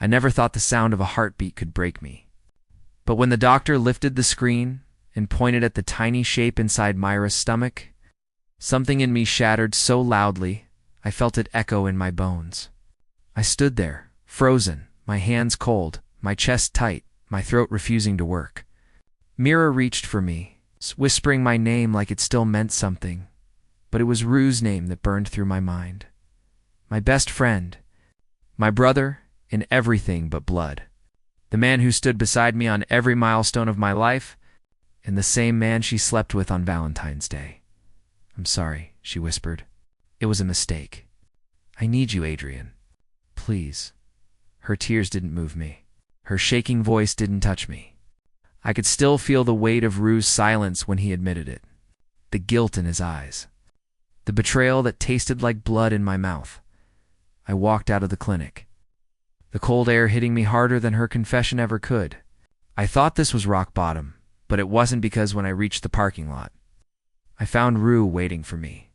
I never thought the sound of a heartbeat could break me. But when the doctor lifted the screen and pointed at the tiny shape inside Myra's stomach, something in me shattered so loudly I felt it echo in my bones. I stood there, frozen, my hands cold, my chest tight, my throat refusing to work. Mira reached for me, whispering my name like it still meant something, but it was Rue's name that burned through my mind. My best friend, my brother in everything but blood, the man who stood beside me on every milestone of my life, and the same man she slept with on Valentine's Day. "I'm sorry," she whispered. "It was a mistake. I need you, Adrian. Please." Her tears didn't move me. Her shaking voice didn't touch me. I could still feel the weight of Rue's silence when he admitted it, the guilt in his eyes, the betrayal that tasted like blood in my mouth. I walked out of the clinic, the cold air hitting me harder than her confession ever could. I thought this was rock bottom, but it wasn't, because when I reached the parking lot, I found Rue waiting for me,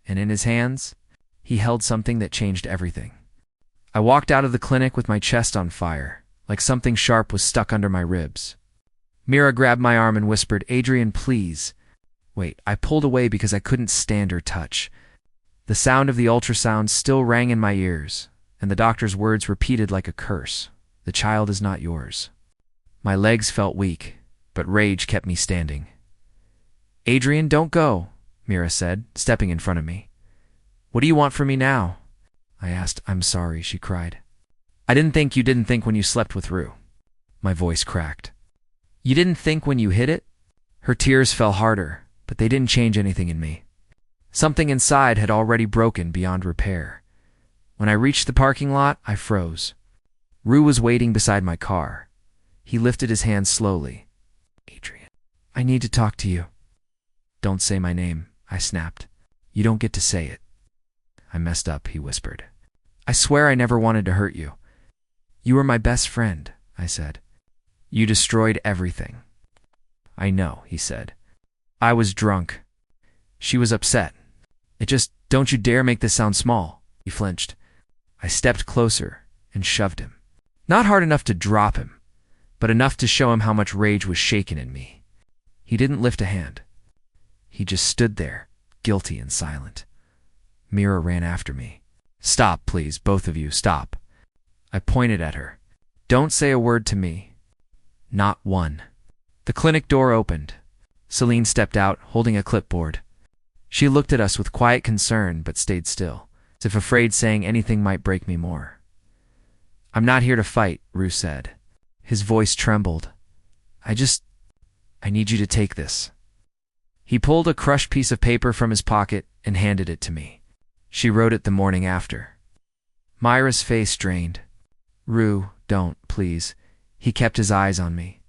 and in his hands, he held something that changed everything. I walked out of the clinic with my chest on fire, like something sharp was stuck under my ribs. Mira grabbed my arm and whispered, "Adrian, please." Wait, I pulled away because I couldn't stand her touch. The sound of the ultrasound still rang in my ears, and the doctor's words repeated like a curse. "The child is not yours." My legs felt weak, but rage kept me standing. "Adrian, don't go," Mira said, stepping in front of me. "What do you want from me now?" I asked. "I'm sorry," she cried. "I didn't think you didn't think when you slept with Rue." My voice cracked. "You didn't think when you hid it?" Her tears fell harder, but they didn't change anything in me. Something inside had already broken beyond repair. When I reached the parking lot, I froze. Rue was waiting beside my car. He lifted his hand slowly. "Adrian, I need to talk to you." "Don't say my name," I snapped. "You don't get to say it." "I messed up," he whispered. "I swear I never wanted to hurt you." "You were my best friend," I said. "You destroyed everything." "I know," he said. "I was drunk." She was upset. Don't you dare make this sound small." He flinched. I stepped closer and shoved him. Not hard enough to drop him, but enough to show him how much rage was shaken in me. He didn't lift a hand. He just stood there, guilty and silent. Mira ran after me. "Stop, please, both of you, stop." I pointed at her. "Don't say a word to me. Not one." The clinic door opened. Celine stepped out, holding a clipboard. She looked at us with quiet concern, but stayed still, as if afraid saying anything might break me more. "I'm not here to fight," Rue said. His voice trembled. I need you to take this." He pulled a crushed piece of paper from his pocket and handed it to me. She wrote it the morning after. Myra's face drained. "Rue, don't, please." He kept his eyes on me.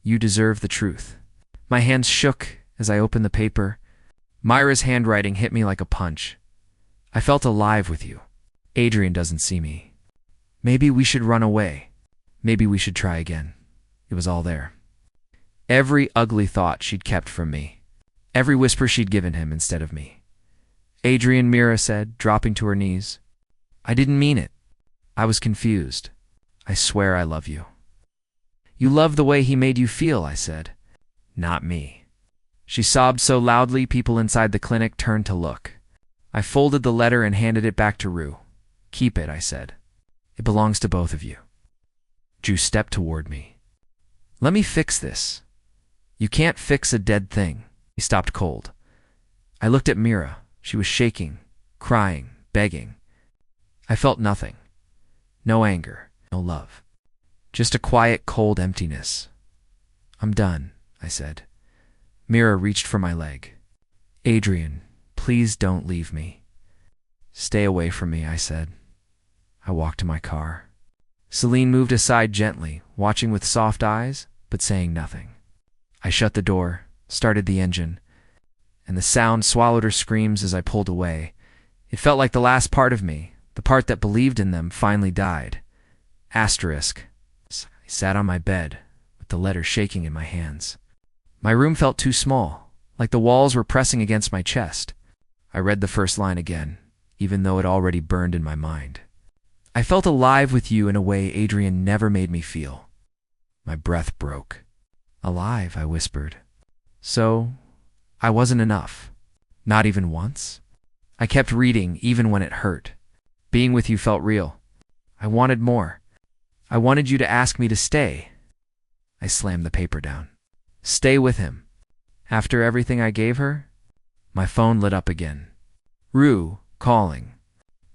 "You deserve the truth." My hands shook as I opened the paper. Myra's handwriting hit me like a punch. "I felt alive with you. Adrian doesn't see me. Maybe we should run away. Maybe we should try again." It was all there. Every ugly thought she'd kept from me. Every whisper she'd given him instead of me. "Adrian," Mira said, dropping to her knees. "I didn't mean it. I was confused. I swear I love you." "You love the way he made you feel," I said. "Not me." She sobbed so loudly people inside the clinic turned to look. I folded the letter and handed it back to Rue. "Keep it," I said. "It belongs to both of you." Drew stepped toward me. "Let me fix this." "You can't fix a dead thing." He stopped cold. I looked at Mira. She was shaking, crying, begging. I felt nothing. No anger, no love. Just a quiet, cold emptiness. "I'm done," I said. Mira reached for my leg. "Adrian, please don't leave me." "Stay away from me," I said. I walked to my car. Celine moved aside gently, watching with soft eyes, but saying nothing. I shut the door, started the engine, and the sound swallowed her screams as I pulled away. It felt like the last part of me, the part that believed in them, finally died. Asterisk. I sat on my bed, with the letter shaking in my hands. My room felt too small, like the walls were pressing against my chest. I read the first line again, even though it already burned in my mind. I felt alive with you in a way Adrian never made me feel. My breath broke. Alive, I whispered. So, I wasn't enough. Not even once? I kept reading even when it hurt. Being with you felt real. I wanted more. I wanted you to ask me to stay. I slammed the paper down. Stay with him. After everything I gave her? My phone lit up again. Rue, calling.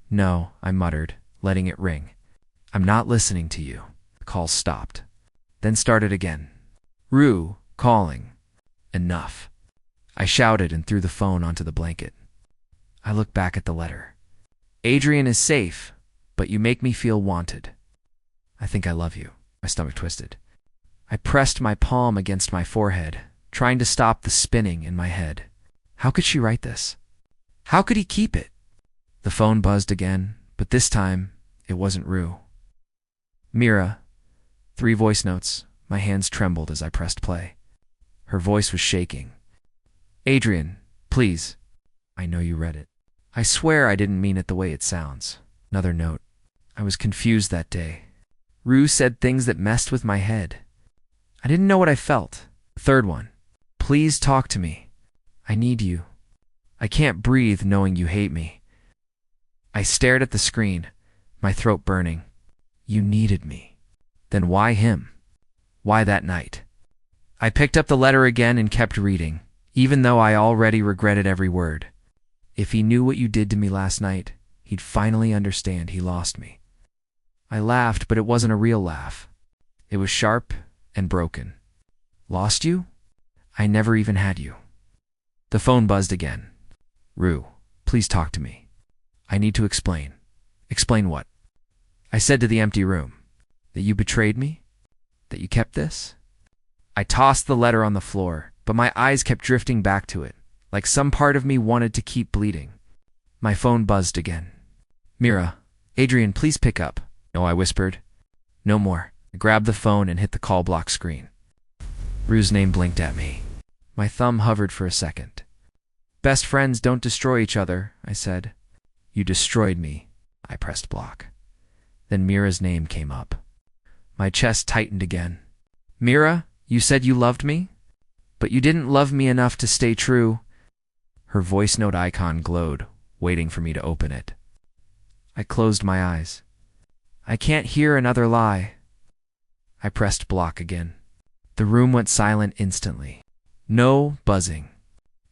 No, I muttered, letting it ring. I'm not listening to you. The call stopped. Then started again. Rue, calling. Enough. I shouted and threw the phone onto the blanket. I looked back at the letter. Adrian is safe, but you make me feel wanted. I think I love you. My stomach twisted. I pressed my palm against my forehead, trying to stop the spinning in my head. How could she write this? How could he keep it? The phone buzzed again, but this time it wasn't Rue. Mira. 3 voice notes. My hands trembled as I pressed play. Her voice was shaking. Adrian, please. I know you read it. I swear I didn't mean it the way it sounds. Another note. I was confused that day. Rue said things that messed with my head. I didn't know what I felt. Third one. Please talk to me. I need you. I can't breathe knowing you hate me. I stared at the screen, my throat burning. You needed me. Then why him? Why that night? I picked up the letter again and kept reading, even though I already regretted every word. If he knew what you did to me last night, he'd finally understand he lost me. I laughed, but it wasn't a real laugh. It was sharp and broken. Lost you? I never even had you. The phone buzzed again. Rue, please talk to me. I need to explain. Explain what? I said to the empty room. That you betrayed me? That you kept this? I tossed the letter on the floor, but my eyes kept drifting back to it, like some part of me wanted to keep bleeding. My phone buzzed again. Mira, Adrian, please pick up. No, I whispered. No more. I grabbed the phone and hit the call block screen. Rue's name blinked at me. My thumb hovered for a second. Best friends don't destroy each other, I said. You destroyed me. I pressed block. Then Mira's name came up. My chest tightened again. Mira, you said you loved me? But you didn't love me enough to stay true. Her voice note icon glowed, waiting for me to open it. I closed my eyes. I can't hear another lie. I pressed block again. The room went silent instantly. No buzzing.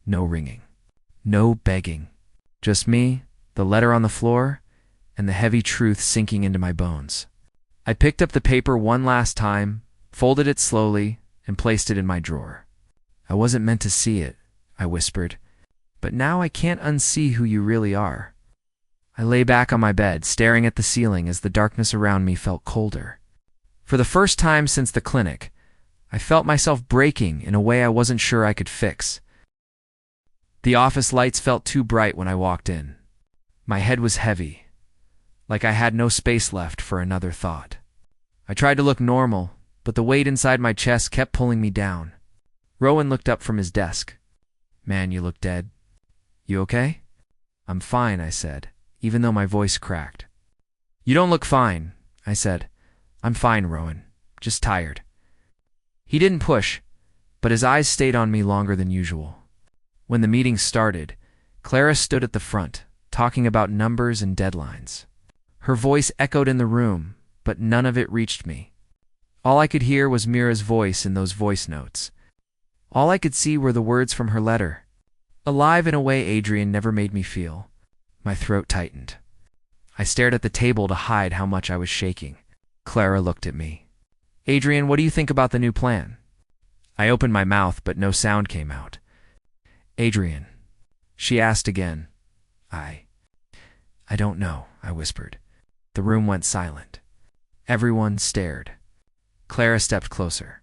No ringing. No begging. Just me, the letter on the floor, and the heavy truth sinking into my bones. I picked up the paper one last time, folded it slowly, and placed it in my drawer. I wasn't meant to see it, I whispered, but now I can't unsee who you really are. I lay back on my bed, staring at the ceiling as the darkness around me felt colder. For the first time since the clinic, I felt myself breaking in a way I wasn't sure I could fix. The office lights felt too bright when I walked in. My head was heavy, like I had no space left for another thought. I tried to look normal, but the weight inside my chest kept pulling me down. Rowan looked up from his desk. Man, you look dead. You okay? I'm fine, I said, even though my voice cracked. You don't look fine, I said. I'm fine, Rowan. Just tired. He didn't push, but his eyes stayed on me longer than usual. When the meeting started, Clara stood at the front, talking about numbers and deadlines. Her voice echoed in the room, but none of it reached me. All I could hear was Mira's voice in those voice notes. All I could see were the words from her letter. Alive in a way Adrian never made me feel. My throat tightened. I stared at the table to hide how much I was shaking. Clara looked at me. Adrian, what do you think about the new plan? I opened my mouth, but no sound came out. Adrian, she asked again. I don't know, I whispered. The room went silent. Everyone stared. Clara stepped closer.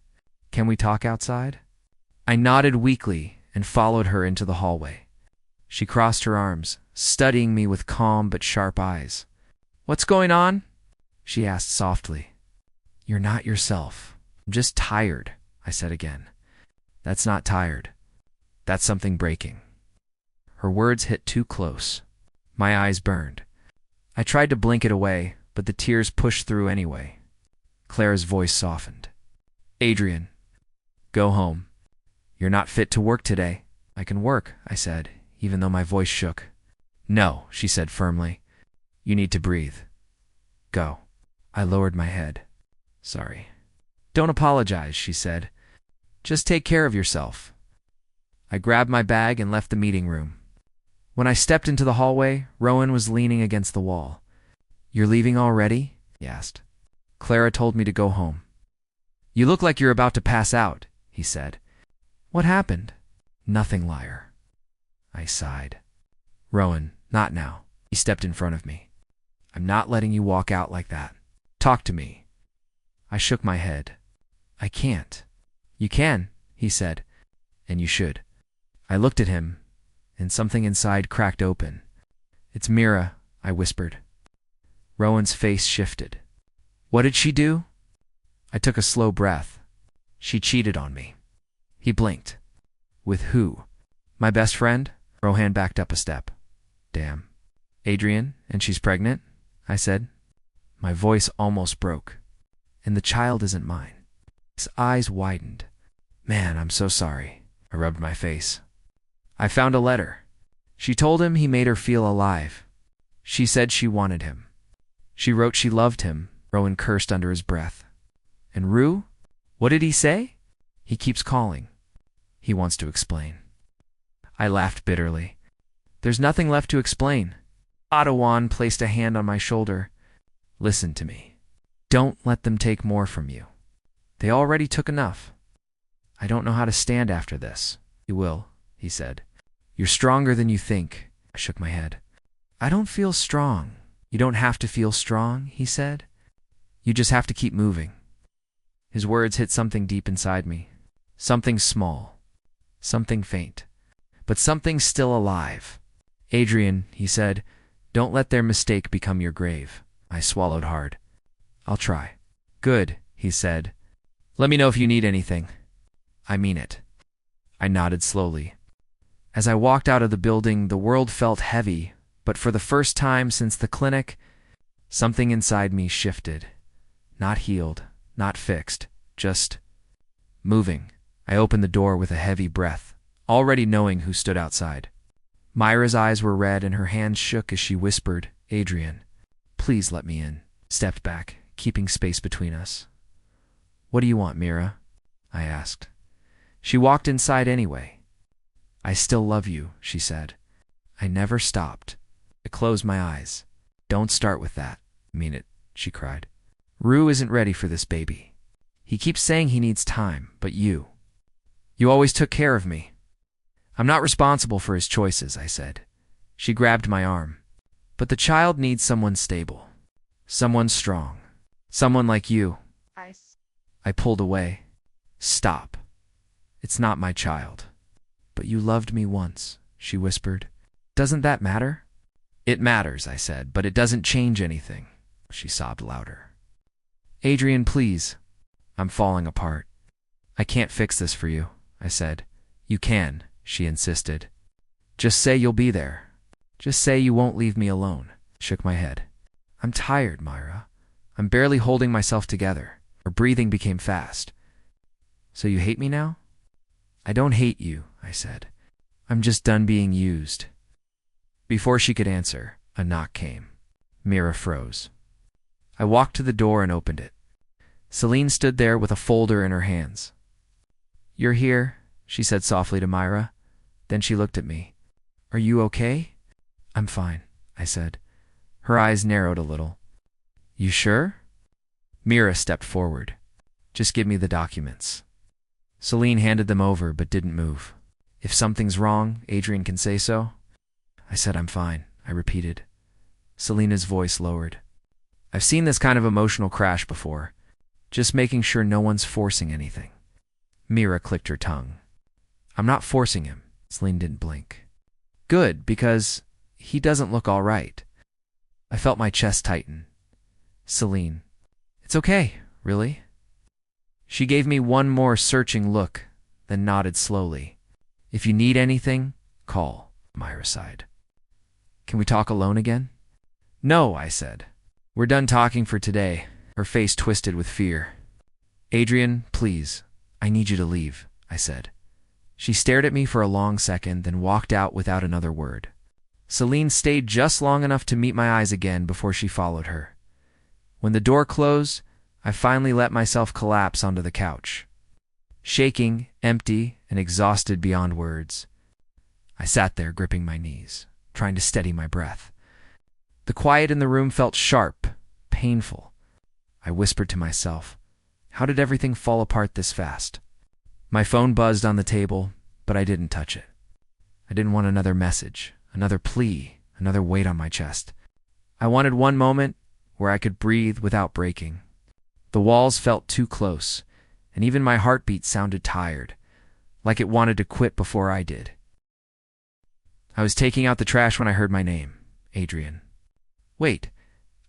Can we talk outside? I nodded weakly and followed her into the hallway. She crossed her arms, studying me with calm but sharp eyes. What's going on? She asked softly. You're not yourself. I'm just tired, I said again. That's not tired. That's something breaking. Her words hit too close. My eyes burned. I tried to blink it away, but the tears pushed through anyway. Clara's voice softened. Adrian, go home. You're not fit to work today. I can work, I said, even though my voice shook. No, she said firmly. You need to breathe. Go. I lowered my head. Sorry. Don't apologize, she said. Just take care of yourself. I grabbed my bag and left the meeting room. When I stepped into the hallway, Rowan was leaning against the wall. You're leaving already? He asked. Clara told me to go home. You look like you're about to pass out, he said. What happened? Nothing, liar. I sighed. Rowan, not now. He stepped in front of me. I'm not letting you walk out like that. Talk to me. I shook my head. I can't. You can, he said, and you should. I looked at him, and something inside cracked open. It's Mira, I whispered. Rowan's face shifted. What did she do? I took a slow breath. She cheated on me. He blinked. With who? My best friend? Rohan backed up a step. Damn. Adrian, and she's pregnant? I said. My voice almost broke. And the child isn't mine. His eyes widened. Man, I'm so sorry. I rubbed my face. I found a letter. She told him he made her feel alive. She said she wanted him. She wrote she loved him. Rowan cursed under his breath. And Rue? What did he say? He keeps calling. He wants to explain. I laughed bitterly. There's nothing left to explain. Otawan placed a hand on my shoulder. Listen to me. Don't let them take more from you. They already took enough. I don't know how to stand after this. You will, he said. You're stronger than you think. I shook my head. I don't feel strong. You don't have to feel strong, he said. You just have to keep moving. His words hit something deep inside me. Something small. Something faint. But something still alive. Adrian, he said, don't let their mistake become your grave. I swallowed hard. I'll try. Good, he said. Let me know if you need anything. I mean it. I nodded slowly. As I walked out of the building, the world felt heavy, but for the first time since the clinic, something inside me shifted. Not healed, not fixed, just moving. I opened the door with a heavy breath, already knowing who stood outside. Myra's eyes were red and her hands shook as she whispered, Adrian, please let me in. Stepped back, keeping space between us. What do you want, Mira? I asked. She walked inside anyway. I still love you, she said. I never stopped. I closed my eyes. Don't start with that. Mean it, she cried. Rue isn't ready for this baby. He keeps saying he needs time, but you always took care of me. I'm not responsible for his choices, I said. She grabbed my arm. But the child needs someone stable. Someone strong. Someone like you. I pulled away. Stop. It's not my child. But you loved me once, she whispered. Doesn't that matter? It matters, I said, but it doesn't change anything. She sobbed louder. Adrian, please. I'm falling apart. I can't fix this for you, I said. You can, she insisted. Just say you'll be there. Just say you won't leave me alone. Shook my head. I'm tired, Myra. I'm barely holding myself together. Her breathing became fast. So you hate me now? I don't hate you, I said. I'm just done being used. Before she could answer, a knock came. Mira froze. I walked to the door and opened it. Celine stood there with a folder in her hands. You're here, she said softly to Myra. Then she looked at me. Are you okay? I'm fine, I said. Her eyes narrowed a little. You sure? Mira stepped forward. Just give me the documents. Celine handed them over but didn't move. If something's wrong, Adrian can say so. I said I'm fine, I repeated. Selena's voice lowered. I've seen this kind of emotional crash before. Just making sure no one's forcing anything. Mira clicked her tongue. I'm not forcing him. Celine didn't blink. Good, because he doesn't look all right. I felt my chest tighten. Celine. It's okay, really? She gave me one more searching look, then nodded slowly. If you need anything, call, Myra sighed. Can we talk alone again? No, I said. We're done talking for today. Her face twisted with fear. Adrian, please, I need you to leave, I said. She stared at me for a long second, then walked out without another word. Celine stayed just long enough to meet my eyes again before she followed her. When the door closed, I finally let myself collapse onto the couch. Shaking, empty, and exhausted beyond words, I sat there gripping my knees, trying to steady my breath. The quiet in the room felt sharp, painful. I whispered to myself, how did everything fall apart this fast? My phone buzzed on the table, but I didn't touch it. I didn't want another message, another plea, another weight on my chest. I wanted one moment where I could breathe without breaking. The walls felt too close, and even my heartbeat sounded tired, like it wanted to quit before I did. I was taking out the trash when I heard my name, Adrian. Wait,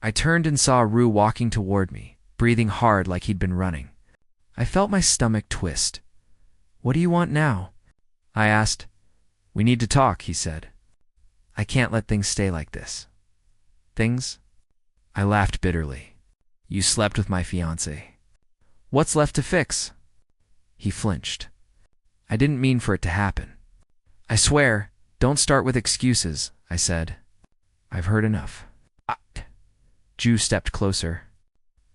I turned and saw Rue walking toward me, breathing hard like he'd been running. I felt my stomach twist. What do you want now? I asked. We need to talk, he said. I can't let things stay like this. Things? I laughed bitterly. You slept with my fiancée. What's left to fix? He flinched. I didn't mean for it to happen. I swear, don't start with excuses, I said. I've heard enough. Ju stepped closer.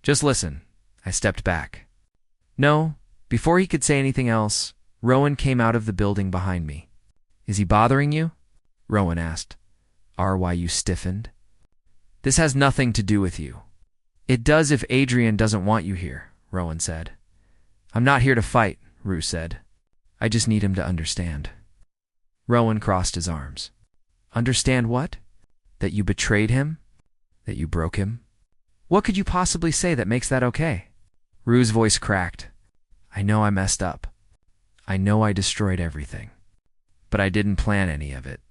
Just listen. I stepped back. No, before he could say anything else, Rowan came out of the building behind me. Is he bothering you? Rowan asked. You stiffened. This has nothing to do with you. It does if Adrian doesn't want you here, Rowan said. I'm not here to fight, Rue said. I just need him to understand. Rowan crossed his arms. Understand what? That you betrayed him? That you broke him? What could you possibly say that makes that okay? Rue's voice cracked. I know I messed up. I know I destroyed everything. But I didn't plan any of it.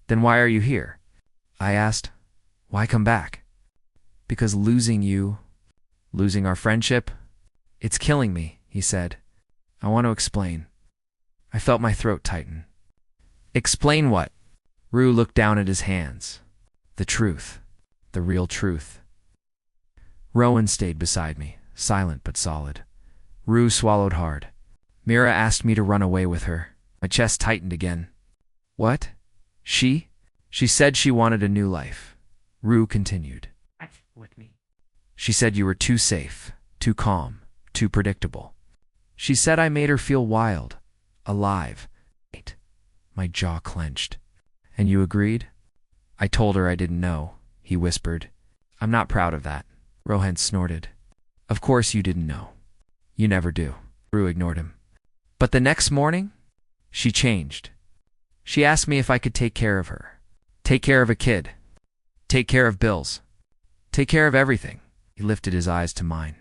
Then why are you here? I asked. Why come back? Because losing you, losing our friendship, it's killing me, he said. I want to explain. I felt my throat tighten. Explain what? Rue looked down at his hands. The truth. The real truth. Rowan stayed beside me, silent but solid. Rue swallowed hard. Mira asked me to run away with her. My chest tightened again. What? She? She said she wanted a new life. Rue continued. With me. She said you were too safe, too calm, too predictable. She said I made her feel wild, alive. My jaw clenched. And you agreed? I told her I didn't know, he whispered. I'm not proud of that. Rohan snorted. Of course you didn't know. You never do. Rue ignored him. But the next morning, she changed. She asked me if I could take care of her. Take care of a kid. Take care of bills. Take care of everything. He lifted his eyes to mine.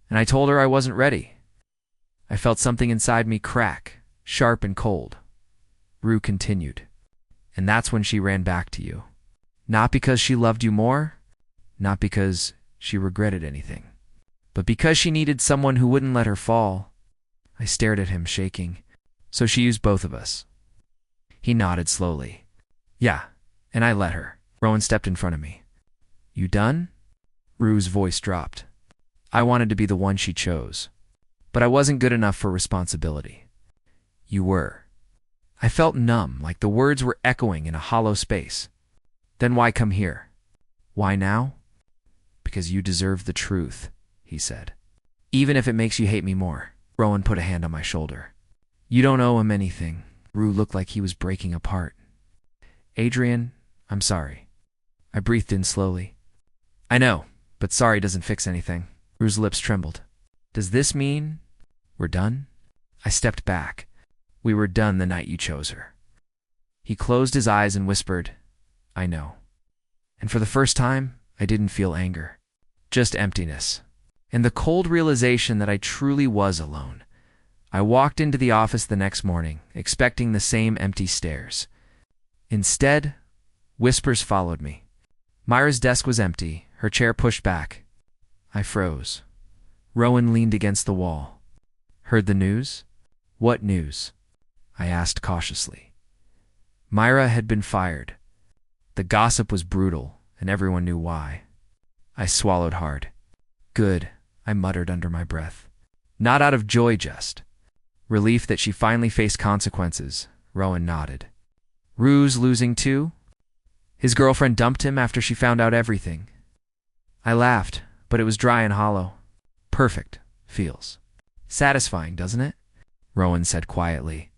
And I told her I wasn't ready. I felt something inside me crack, sharp and cold. Rue continued. And that's when she ran back to you. Not because she loved you more, not because she regretted anything, but because she needed someone who wouldn't let her fall. I stared at him, shaking. So she used both of us. He nodded slowly. Yeah, and I let her. Rowan stepped in front of me. You done? Rue's voice dropped. I wanted to be the one she chose, but I wasn't good enough for responsibility. You were. I felt numb, like the words were echoing in a hollow space. Then why come here? Why now? Because you deserve the truth, he said. Even if it makes you hate me more. Rowan put a hand on my shoulder. You don't owe him anything. Rue looked like he was breaking apart. Adrian, I'm sorry. I breathed in slowly. I know, but sorry doesn't fix anything. Rue's lips trembled. Does this mean we're done? I stepped back. We were done the night you chose her. He closed his eyes and whispered, I know. And for the first time, I didn't feel anger. Just emptiness. And the cold realization that I truly was alone. I walked into the office the next morning, expecting the same empty stares. Instead, whispers followed me. Myra's desk was empty, her chair pushed back. I froze. Rowan leaned against the wall. Heard the news? What news? I asked cautiously. Myra had been fired. The gossip was brutal, and everyone knew why. I swallowed hard. Good, I muttered under my breath. Not out of joy, just relief that she finally faced consequences. Rowan nodded. Rue's losing too? His girlfriend dumped him after she found out everything. I laughed, but it was dry and hollow. Perfect. Feels satisfying, doesn't it? Rowan said quietly.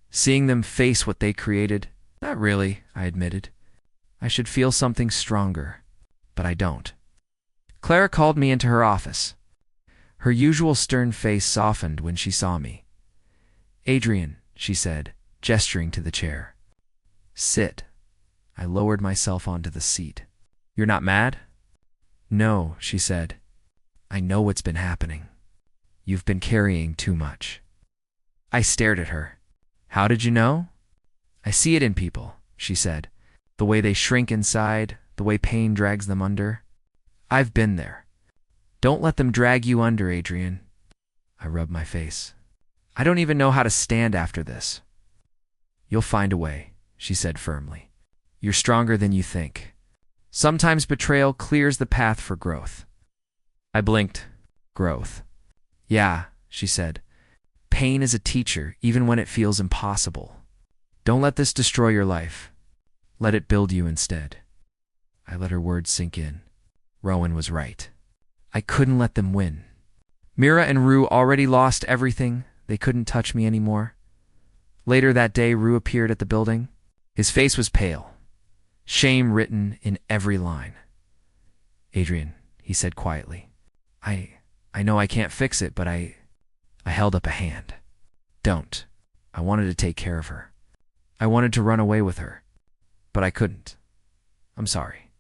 Seeing them face what they created? Not really, I admitted. I should feel something stronger, but I don't. Clara called me into her office. Her usual stern face softened when she saw me. Adrian, she said, gesturing to the chair. Sit. I lowered myself onto the seat. You're not mad? No, she said. I know what's been happening. You've been carrying too much. I stared at her. How did you know? I see it in people, she said. The way they shrink inside, the way pain drags them under. I've been there. Don't let them drag you under, Adrian. I rubbed my face. I don't even know how to stand after this. You'll find a way, she said firmly. You're stronger than you think. Sometimes betrayal clears the path for growth. I blinked. Growth. Yeah, she said. Pain is a teacher, even when it feels impossible. Don't let this destroy your life. Let it build you instead. I let her words sink in. Rowan was right. I couldn't let them win. Mira and Rue already lost everything. They couldn't touch me anymore. Later that day, Rue appeared at the building. His face was pale, shame written in every line. Adrian, he said quietly, I know I can't fix it, but I held up a hand. Don't. I wanted to take care of her. I wanted to run away with her, but I couldn't. I'm sorry.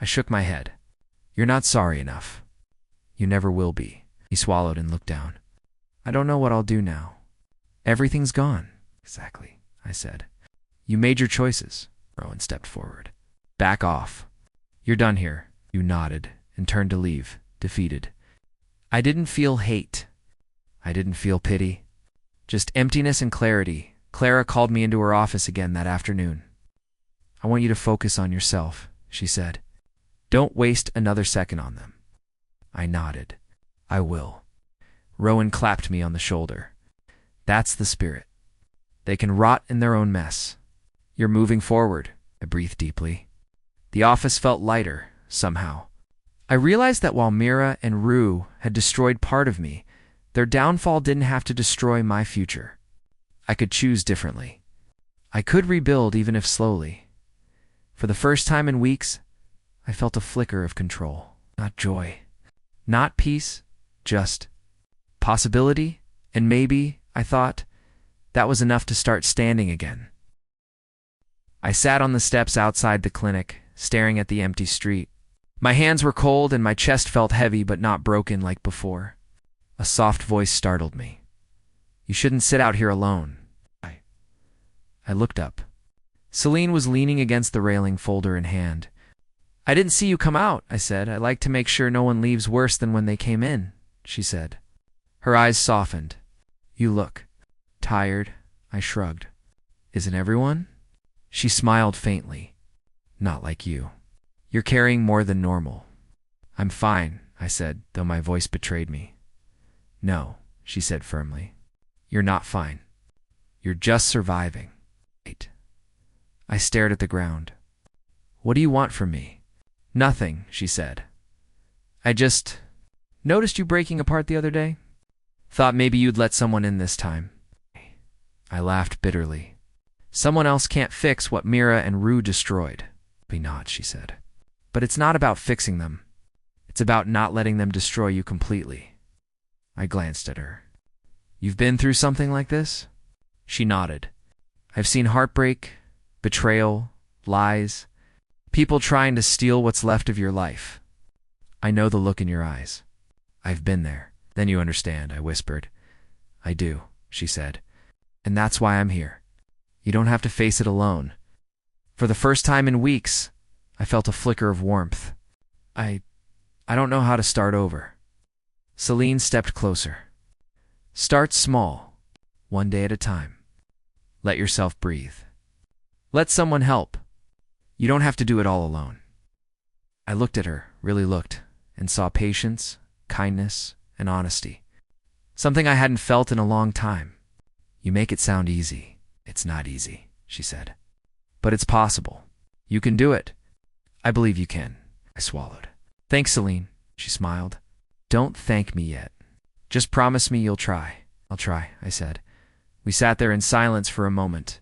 I shook my head. You're not sorry enough. You never will be. He swallowed and looked down. I don't know what I'll do now. Everything's gone. Exactly, I said. You made your choices. Rowan stepped forward. Back off. You're done here. You nodded and turned to leave, defeated. I didn't feel hate. I didn't feel pity. Just emptiness and clarity. Clara called me into her office again that afternoon. I want you to focus on yourself, she said. Don't waste another second on them. I nodded. I will. Rowan clapped me on the shoulder. That's the spirit. They can rot in their own mess. You're moving forward. I breathed deeply. The office felt lighter, somehow. I realized that while Mira and Rue had destroyed part of me, their downfall didn't have to destroy my future. I could choose differently. I could rebuild even if slowly. For the first time in weeks, I felt a flicker of control, not joy, not peace, just possibility, and maybe, I thought, that was enough to start standing again. I sat on the steps outside the clinic, staring at the empty street. My hands were cold and my chest felt heavy but not broken like before. A soft voice startled me. You shouldn't sit out here alone. I looked up. Celine was leaning against the railing, folder in hand. I didn't see you come out, I said. I like to make sure no one leaves worse than when they came in, she said. Her eyes softened. You look tired, I shrugged. Isn't everyone? She smiled faintly. Not like you. You're carrying more than normal. I'm fine, I said, though my voice betrayed me. No, she said firmly. You're not fine. You're just surviving. Wait. I stared at the ground. What do you want from me? Nothing, she said. I just noticed you breaking apart the other day. Thought maybe you'd let someone in this time. I laughed bitterly. Someone else can't fix what Mira and Rue destroyed. Be not, she said. But it's not about fixing them. It's about not letting them destroy you completely. I glanced at her. You've been through something like this? She nodded. I've seen heartbreak, betrayal, lies, people trying to steal what's left of your life. I know the look in your eyes. I've been there. Then you understand, I whispered. I do, she said. And that's why I'm here. You don't have to face it alone. For the first time in weeks, I felt a flicker of warmth. I don't know how to start over. Celine stepped closer. Start small, one day at a time. Let yourself breathe. Let someone help. You don't have to do it all alone. I looked at her, really looked and saw patience, kindness, and honesty. Something I hadn't felt in a long time. You make it sound easy. It's not easy, she said. But it's possible. You can do it. I believe you can. I swallowed. Thanks, Celine, she smiled. Don't thank me yet. Just promise me you'll try. I'll try, I said. We sat there in silence for a moment.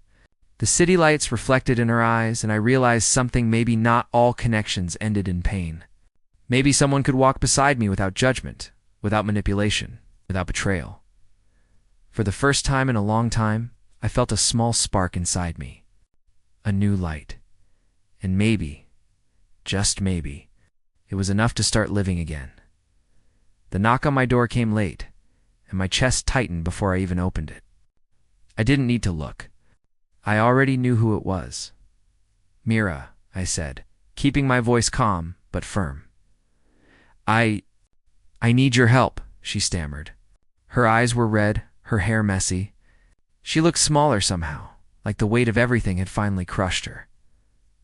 The city lights reflected in her eyes, and I realized something: maybe not all connections ended in pain. Maybe someone could walk beside me without judgment, without manipulation, without betrayal. For the first time in a long time, I felt a small spark inside me. A new light. And maybe, just maybe, it was enough to start living again. The knock on my door came late, and my chest tightened before I even opened it. I didn't need to look. I already knew who it was. Mira, I said, keeping my voice calm but firm. I need your help, she stammered. Her eyes were red, her hair messy. She looked smaller somehow, like the weight of everything had finally crushed her.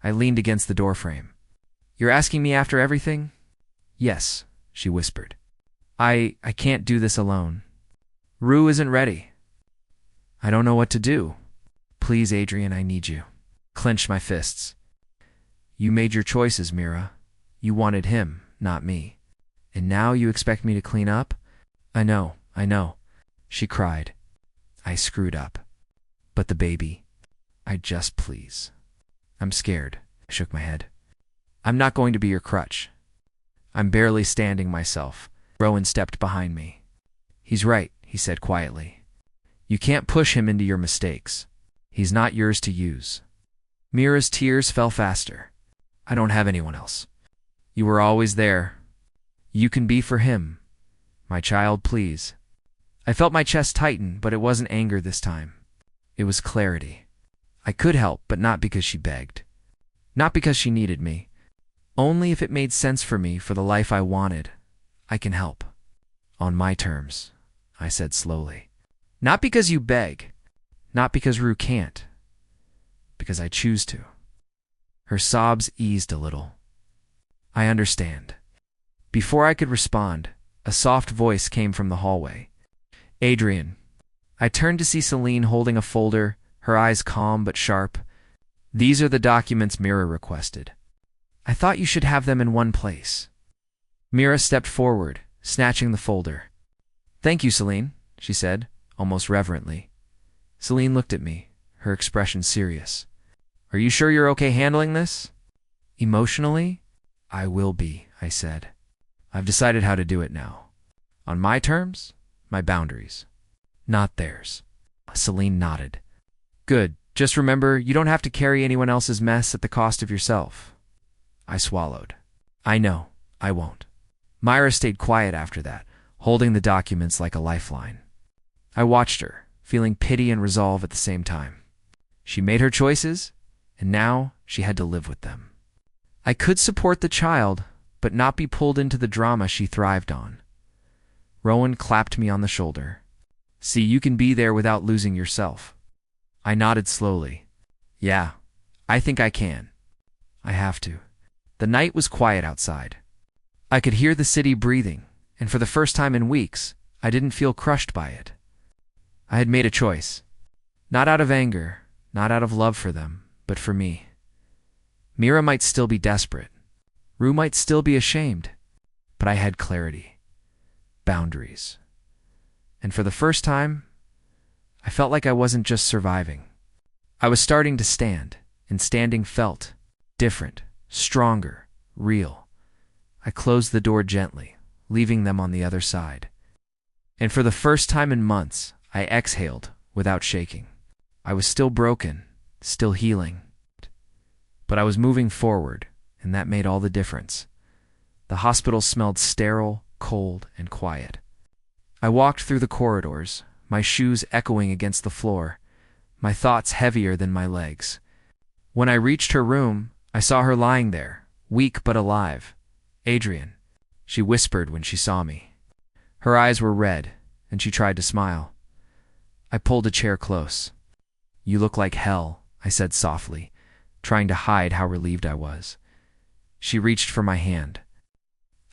I leaned against the doorframe. You're asking me after everything? Yes, she whispered. I can't do this alone. Rue isn't ready. I don't know what to do. Please, Adrian, I need you. Clenched my fists. You made your choices, Mira. You wanted him, not me. And now you expect me to clean up? I know. She cried. I screwed up. But the baby. Please. I'm scared. I shook my head. I'm not going to be your crutch. I'm barely standing myself. Rowan stepped behind me. He's right, he said quietly. You can't push him into your mistakes. He's not yours to use. Mira's tears fell faster. I don't have anyone else. You were always there. You can be for him. My child, please. I felt my chest tighten, but it wasn't anger this time. It was clarity. I could help, but not because she begged. Not because she needed me. Only if it made sense for me, for the life I wanted. I can help. On my terms, I said slowly. Not because you beg. Not because Rue can't. Because I choose to. Her sobs eased a little. I understand. Before I could respond, a soft voice came from the hallway. Adrian. I turned to see Celine holding a folder, her eyes calm but sharp. These are the documents Mira requested. I thought you should have them in one place. Mira stepped forward, snatching the folder. Thank you, Celine, she said, almost reverently. Celine looked at me, her expression serious. Are you sure you're okay handling this? Emotionally? I will be, I said. I've decided how to do it now. On my terms, my boundaries. Not theirs. Celine nodded. Good. Just remember, you don't have to carry anyone else's mess at the cost of yourself. I swallowed. I know. I won't. Myra stayed quiet after that, holding the documents like a lifeline. I watched her, feeling pity and resolve at the same time. She made her choices, and now she had to live with them. I could support the child, but not be pulled into the drama she thrived on. Rowan clapped me on the shoulder. See, you can be there without losing yourself. I nodded slowly. Yeah, I think I can. I have to. The night was quiet outside. I could hear the city breathing, and for the first time in weeks, I didn't feel crushed by it. I had made a choice. Not out of anger, not out of love for them, but for me. Mira might still be desperate. Rue might still be ashamed, but I had clarity. Boundaries. And for the first time, I felt like I wasn't just surviving. I was starting to stand, and standing felt different, stronger, real. I closed the door gently, leaving them on the other side. And for the first time in months, I exhaled without shaking. I was still broken, still healing. But I was moving forward, and that made all the difference. The hospital smelled sterile, cold, and quiet. I walked through the corridors, my shoes echoing against the floor, my thoughts heavier than my legs. When I reached her room, I saw her lying there, weak but alive. Adrian, she whispered when she saw me. Her eyes were red, and she tried to smile. I pulled a chair close. You look like hell, I said softly, trying to hide how relieved I was. She reached for my hand.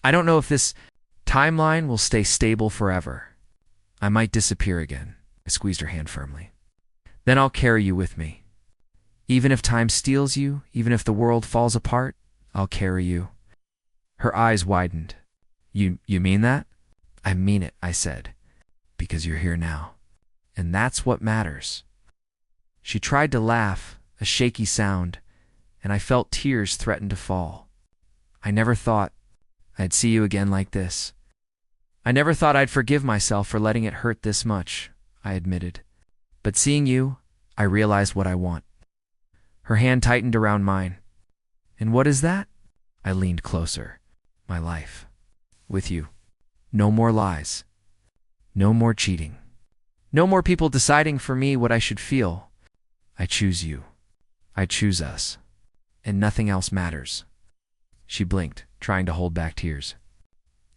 I don't know if this timeline will stay stable forever. I might disappear again. I squeezed her hand firmly. Then I'll carry you with me. Even if time steals you, even if the world falls apart, I'll carry you. Her eyes widened. You mean that? I mean it, I said, because you're here now. And that's what matters. She tried to laugh, a shaky sound, and I felt tears threaten to fall. I never thought I'd see you again like this. I never thought I'd forgive myself for letting it hurt this much, I admitted. But seeing you, I realized what I want. Her hand tightened around mine. And what is that? I leaned closer. My life. With you. No more lies. No more cheating. No more people deciding for me what I should feel. I choose you. I choose us. And nothing else matters. She blinked, trying to hold back tears.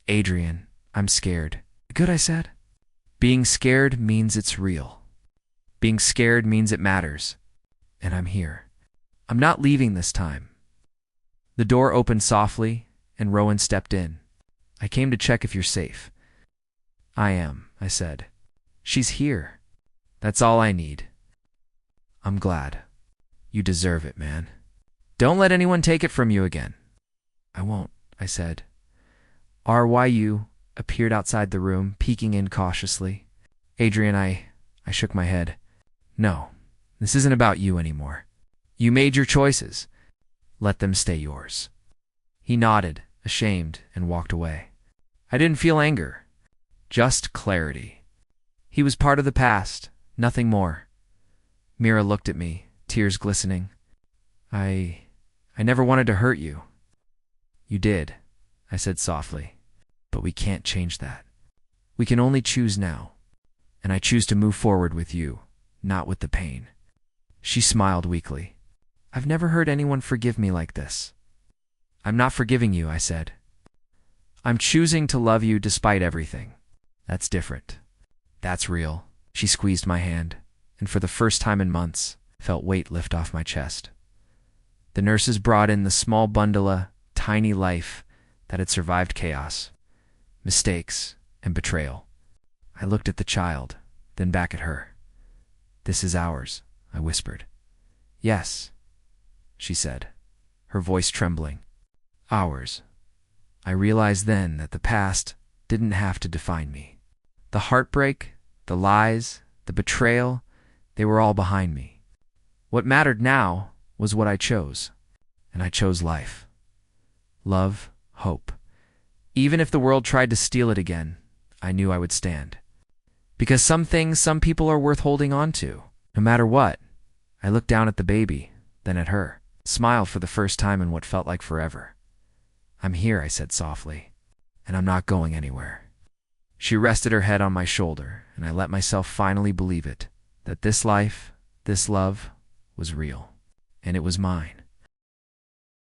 Adrian, I'm scared. Good, I said. Being scared means it's real. Being scared means it matters. And I'm here. I'm not leaving this time. The door opened softly, and Rowan stepped in. I came to check if you're safe. I am, I said. She's here. That's all I need. I'm glad. You deserve it, man. Don't let anyone take it from you again. I won't, I said. RYU appeared outside the room, peeking in cautiously. Adrian, I shook my head. No, this isn't about you anymore. You made your choices. Let them stay yours. He nodded, ashamed, and walked away. I didn't feel anger, just clarity. He was part of the past, nothing more. Mira looked at me, tears glistening. I never wanted to hurt you. You did, I said softly, but we can't change that. We can only choose now, and I choose to move forward with you, not with the pain. She smiled weakly. I've never heard anyone forgive me like this. I'm not forgiving you, I said. I'm choosing to love you despite everything. That's different. That's real. She squeezed my hand, and for the first time in months, felt weight lift off my chest. The nurses brought in the small bundle of tiny life that had survived chaos, mistakes, and betrayal. I looked at the child, then back at her. This is ours, I whispered. Yes, she said, her voice trembling. Ours. I realized then that the past didn't have to define me. The heartbreak, the lies, the betrayal, they were all behind me. What mattered now was what I chose, and I chose life. Love, hope. Even if the world tried to steal it again, I knew I would stand. Because some things, some people are worth holding on to, no matter what. I looked down at the baby, then at her, smiled for the first time in what felt like forever. I'm here, I said softly, and I'm not going anywhere. She rested her head on my shoulder, and I let myself finally believe it, that this life, this love, was real, and it was mine.